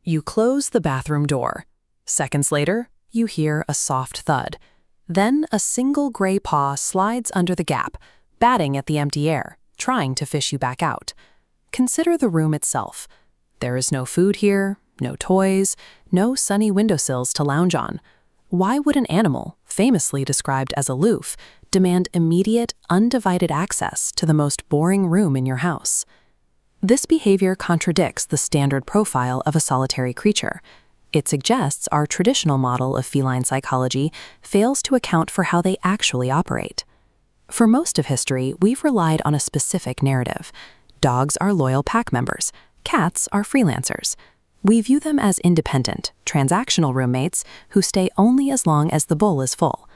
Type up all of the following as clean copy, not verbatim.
You close the bathroom door. Seconds later, you hear a soft thud. Then a single gray paw slides under the gap, batting at the empty air, trying to fish you back out. Consider the room itself. There is no food here, no toys, no sunny windowsills to lounge on. Why would an animal, famously described as aloof, demand immediate, undivided access to the most boring room in your house? This behavior contradicts the standard profile of a solitary creature. It suggests our traditional model of feline psychology fails to account for how they actually operate. For most of history, we've relied on a specific narrative. Dogs are loyal pack members. Cats are freelancers. We view them as independent, transactional roommates who stay only as long as the bowl is full.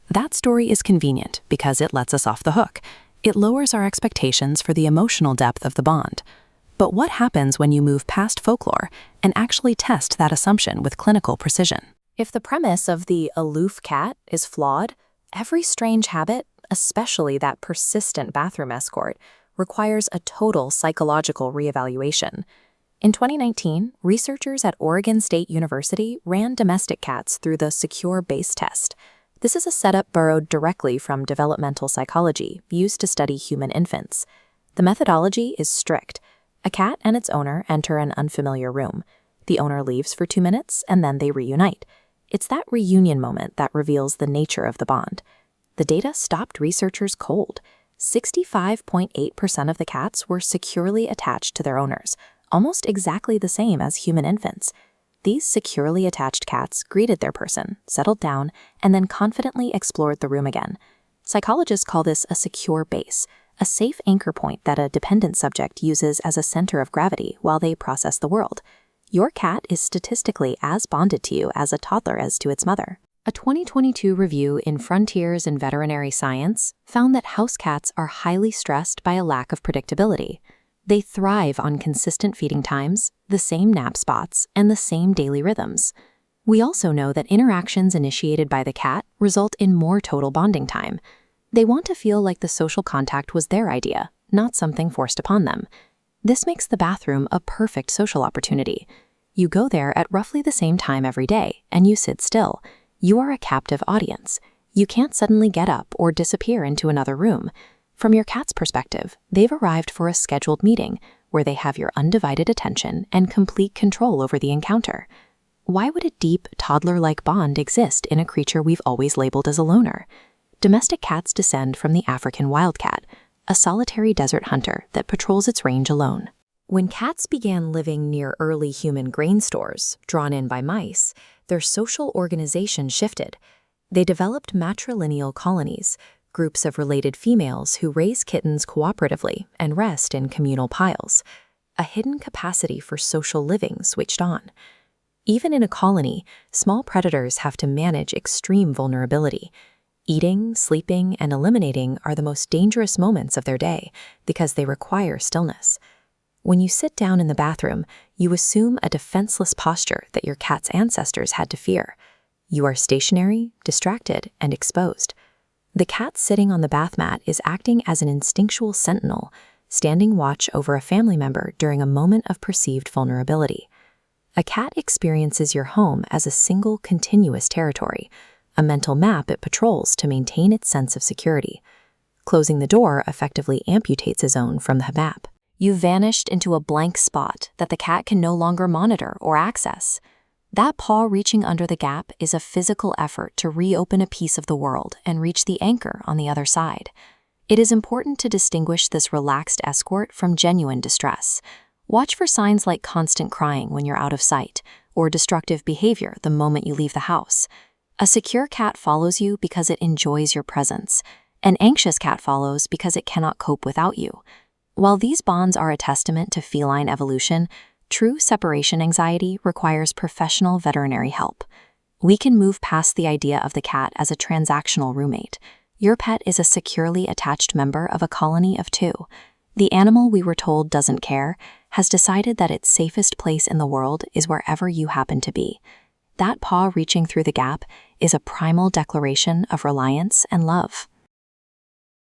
That story is convenient because it lets us off the hook. It lowers our expectations for the emotional depth of the bond. But what happens when you move past folklore and actually test that assumption with clinical precision? If the premise of the aloof cat is flawed, every strange habit, especially that persistent bathroom escort, requires a total psychological reevaluation. In 2019, researchers at Oregon State University ran domestic cats through the secure base test. This is a setup borrowed directly from developmental psychology used to study human infants. The methodology is strict. A cat and its owner enter an unfamiliar room. The owner leaves for 2 minutes, and then they reunite. It's that reunion moment that reveals the nature of the bond. The data stopped researchers cold. 65.8% of the cats were securely attached to their owners, almost exactly the same as human infants. These securely attached cats greeted their person, settled down, and then confidently explored the room again. Psychologists call this a secure base, a safe anchor point that a dependent subject uses as a center of gravity while they process the world. Your cat is statistically as bonded to you as a toddler is to its mother. A 2022 review in Frontiers in Veterinary Science found that house cats are highly stressed by a lack of predictability. They thrive on consistent feeding times, the same nap spots, and the same daily rhythms. We also know that interactions initiated by the cat result in more total bonding time. They want to feel like the social contact was their idea, not something forced upon them. This makes the bathroom a perfect social opportunity. You go there at roughly the same time every day, and you sit still. You are a captive audience. You can't suddenly get up or disappear into another room. From your cat's perspective, they've arrived for a scheduled meeting where they have your undivided attention and complete control over the encounter. Why would a deep, toddler-like bond exist in a creature we've always labeled as a loner? Domestic cats descend from the African wildcat, a solitary desert hunter that patrols its range alone. When cats began living near early human grain stores, drawn in by mice, their social organization shifted. They developed matrilineal colonies, groups of related females who raise kittens cooperatively and rest in communal piles. A hidden capacity for social living switched on. Even in a colony, small predators have to manage extreme vulnerability. Eating, sleeping, and eliminating are the most dangerous moments of their day because they require stillness. When you sit down in the bathroom, you assume a defenseless posture that your cat's ancestors had to fear. You are stationary, distracted, and exposed. The cat sitting on the bath mat is acting as an instinctual sentinel, standing watch over a family member during a moment of perceived vulnerability. A cat experiences your home as a single, continuous territory, a mental map it patrols to maintain its sense of security. Closing the door effectively amputates his own from the map. You've vanished into a blank spot that the cat can no longer monitor or access. That paw reaching under the gap is a physical effort to reopen a piece of the world and reach the anchor on the other side. It is important to distinguish this relaxed escort from genuine distress. Watch for signs like constant crying when you're out of sight, or destructive behavior the moment you leave the house. A secure cat follows you because it enjoys your presence. An anxious cat follows because it cannot cope without you. While these bonds are a testament to feline evolution, true separation anxiety requires professional veterinary help. We can move past the idea of the cat as a transactional roommate. Your pet is a securely attached member of a colony of two. The animal we were told doesn't care has decided that its safest place in the world is wherever you happen to be. That paw reaching through the gap is a primal declaration of reliance and love.